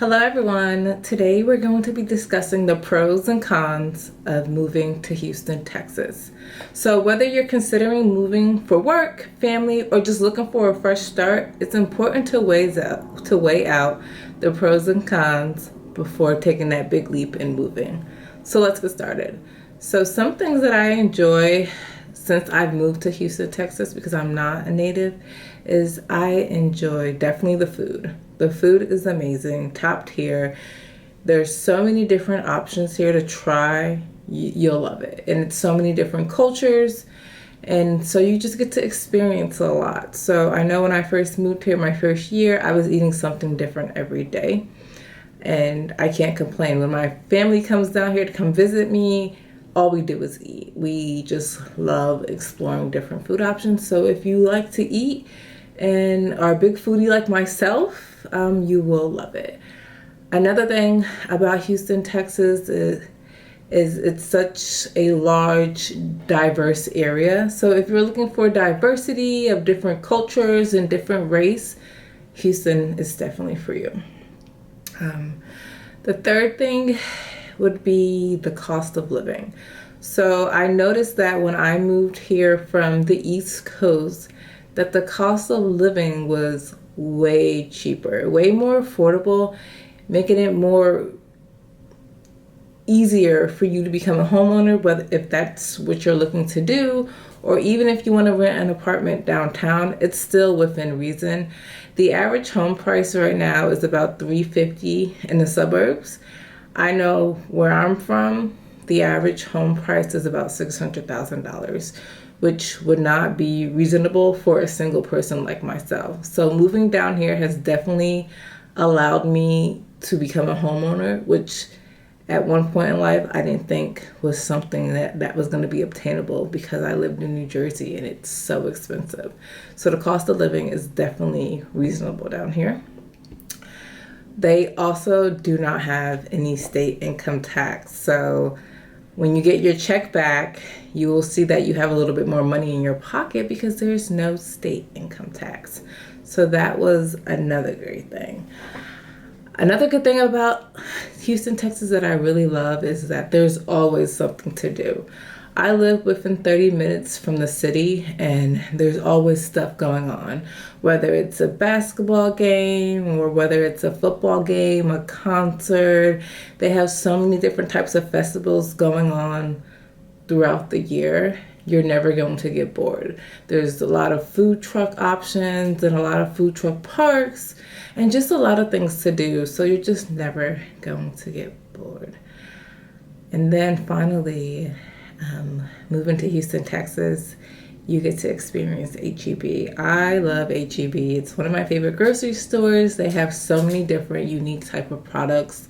Hello everyone. Today we're going to be discussing the pros and cons of moving to Houston, Texas. So whether you're considering moving for work, family, or just looking for a fresh start, it's important to weigh out the pros and cons before taking that big leap in moving. So let's get started. So some things that I enjoy since I've moved to Houston, Texas, because I'm not a native, is I enjoy definitely the food. The food is amazing, top tier. There's so many different options here to try. You'll love it. And it's so many different cultures. And so you just get to experience a lot. So I know when I first moved here, my first year, I was eating something different every day. And I can't complain. When my family comes down here to come visit me, all we do is eat. We just love exploring different food options. So if you like to eat and are a big foodie like myself, you will love it. Another thing about Houston, Texas is it's such a large, diverse area. So if you're looking for diversity of different cultures and different race, Houston is definitely for you. The third thing would be the cost of living. So I noticed that when I moved here from the East Coast, that the cost of living was way cheaper, way more affordable, making it more easier for you to become a homeowner, whether if that's what you're looking to do, or even if you want to rent an apartment downtown, it's still within reason. The average home price right now is about $350 in the suburbs. I know where I'm from, the average home price is about $600,000, which would not be reasonable for a single person like myself. So moving down here has definitely allowed me to become a homeowner, which at one point in life I didn't think was something that was going to be obtainable because I lived in New Jersey and it's so expensive. So the cost of living is definitely reasonable down here. They also do not have any state income tax. So when you get your check back, you will see that you have a little bit more money in your pocket because there's no state income tax. So that was another great thing. Another good thing about Houston, Texas that I really love is that there's always something to do. I live within 30 minutes from the city and there's always stuff going on, whether it's a basketball game or whether it's a football game, a concert. They have so many different types of festivals going on throughout the year. You're never going to get bored. There's a lot of food truck options and a lot of food truck parks and just a lot of things to do. So you're just never going to get bored. And then finally, moving to Houston, Texas, you get to experience H-E-B. I love H-E-B. It's one of my favorite grocery stores. They have so many different unique type of products.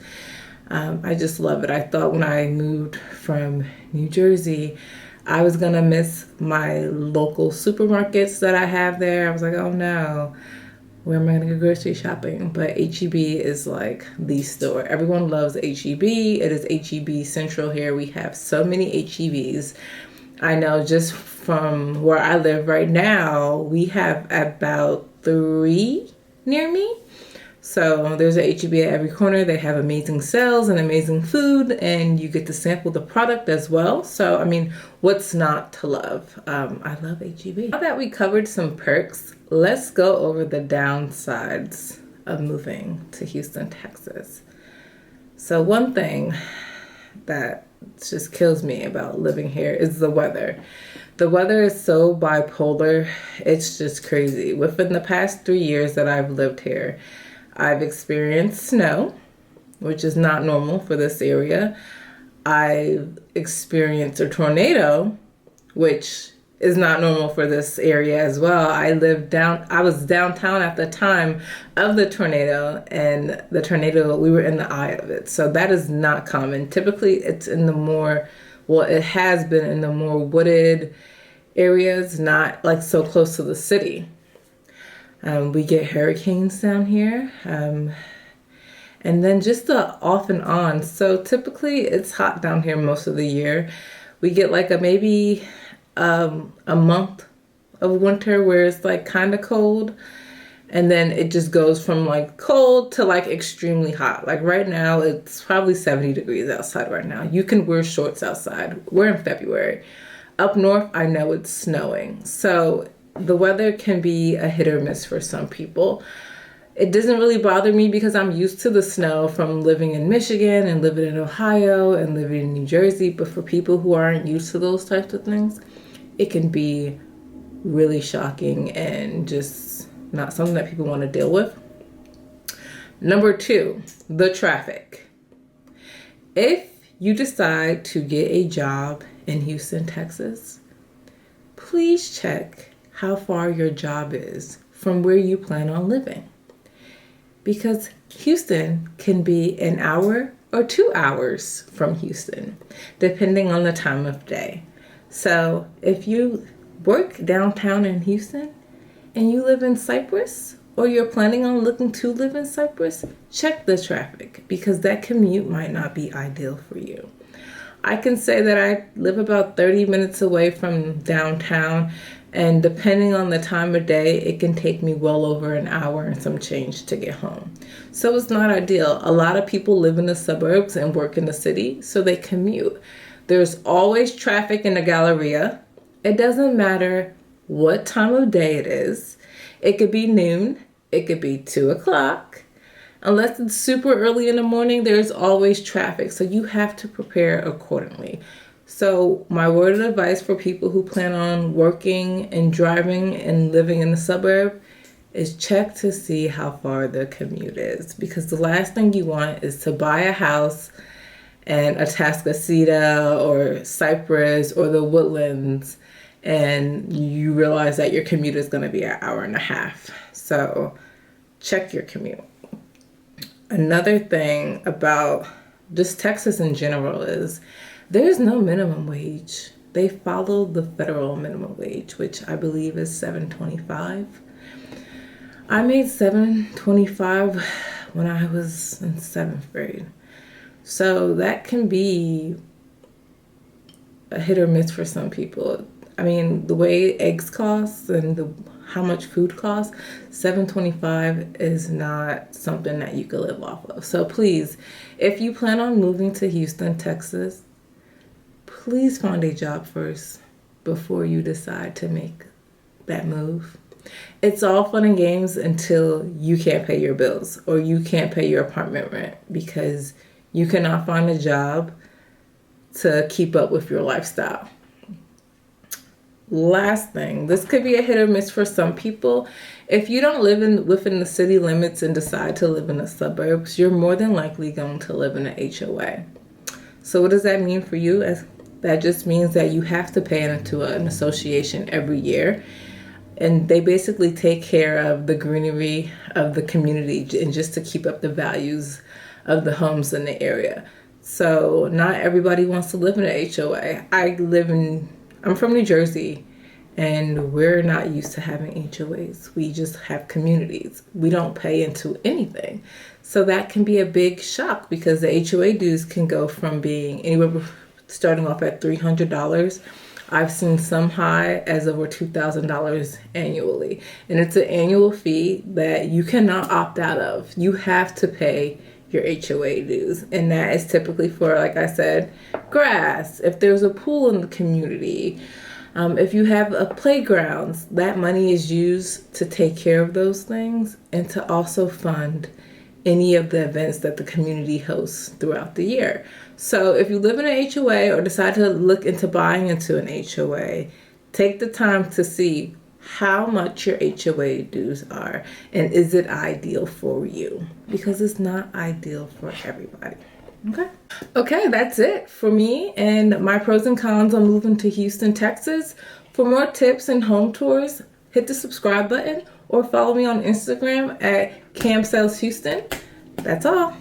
I just love it. I thought when I moved from New Jersey, I was going to miss my local supermarkets that I have there. I was like, oh no, where am I going to go grocery shopping? But H-E-B is like the store. Everyone loves H-E-B. It is H-E-B Central here. We have so many H-E-Bs. I know just from where I live right now, we have about 3 near me. So there's an H-E-B at every corner. They have amazing sales and amazing food, and you get to sample the product as well. So, I mean, what's not to love? I love H-E-B. Now that we covered some perks, let's go over the downsides of moving to Houston, Texas. So one thing that just kills me about living here is the weather. The weather is so bipolar. It's just crazy. Within the past 3 years that I've lived here, I've experienced snow, which is not normal for this area. I've experienced a tornado, which is not normal for this area as well. I was downtown at the time of the tornado, and the tornado, we were in the eye of it. So that is not common. Typically it's in the more, well, it has been in the more wooded areas, not like so close to the city. We get hurricanes down here. And then just the off and on. So typically it's hot down here most of the year. We get like maybe a month of winter where it's like kind of cold. And then it just goes from like cold to like extremely hot. Like right now, it's probably 70 degrees outside right now. You can wear shorts outside. We're in February. Up north, I know it's snowing. So the weather can be a hit or miss for some people. It doesn't really bother me because I'm used to the snow from living in Michigan and living in Ohio and living in New Jersey. But for people who aren't used to those types of things, it can be really shocking and just not something that people want to deal with. Number 2, the traffic. If you decide to get a job in Houston, Texas, please check how far your job is from where you plan on living. Because Houston can be an hour or 2 hours from Houston, depending on the time of day. So if you work downtown in Houston and you live in Cypress, or you're planning on looking to live in Cypress, check the traffic because that commute might not be ideal for you. I can say that I live about 30 minutes away from downtown, and depending on the time of day, it can take me well over an hour and some change to get home. So it's not ideal. A lot of people live in the suburbs and work in the city, so they commute. There's always traffic in the Galleria. It doesn't matter what time of day it is. It could be noon. It could be 2 o'clock. Unless it's super early in the morning, there's always traffic. So you have to prepare accordingly. So my word of advice for people who plan on working and driving and living in the suburb is check to see how far the commute is. Because the last thing you want is to buy a house in Atascocita or Cypress or the Woodlands and you realize that your commute is going to be an hour and a half. So check your commute. Another thing about just Texas in general is there's no minimum wage. They follow the federal minimum wage, which I believe is $7.25. I made $7.25 when I was in 7th grade. So that can be a hit or miss for some people. I mean, the way eggs cost and how much food costs, $7.25 is not something that you could live off of. So please, if you plan on moving to Houston, Texas, please find a job first before you decide to make that move. It's all fun and games until you can't pay your bills or you can't pay your apartment rent because you cannot find a job to keep up with your lifestyle. Last thing, this could be a hit or miss for some people. If you don't live within the city limits and decide to live in the suburbs, you're more than likely going to live in an HOA. So what does that mean for you? That just means that you have to pay into an association every year. And they basically take care of the greenery of the community and just to keep up the values of the homes in the area. So not everybody wants to live in an HOA. I'm from New Jersey, and we're not used to having HOAs. We just have communities. We don't pay into anything. So that can be a big shock because the HOA dues can go from being anywhere starting off at $300. I've seen some high as over $2,000 annually. And it's an annual fee that you cannot opt out of. You have to pay your HOA dues. And that is typically for, like I said, grass. If there's a pool in the community, if you have a playgrounds, that money is used to take care of those things and to also fund any of the events that the community hosts throughout the year. So if you live in an HOA or decide to look into buying into an HOA, take the time to see how much your HOA dues are and is it ideal for you, because it's not ideal for everybody. Okay, that's it for me and my pros and cons on moving to Houston, Texas. For more tips and home tours, hit the subscribe button or follow me on Instagram at CamSellsHouston. That's all.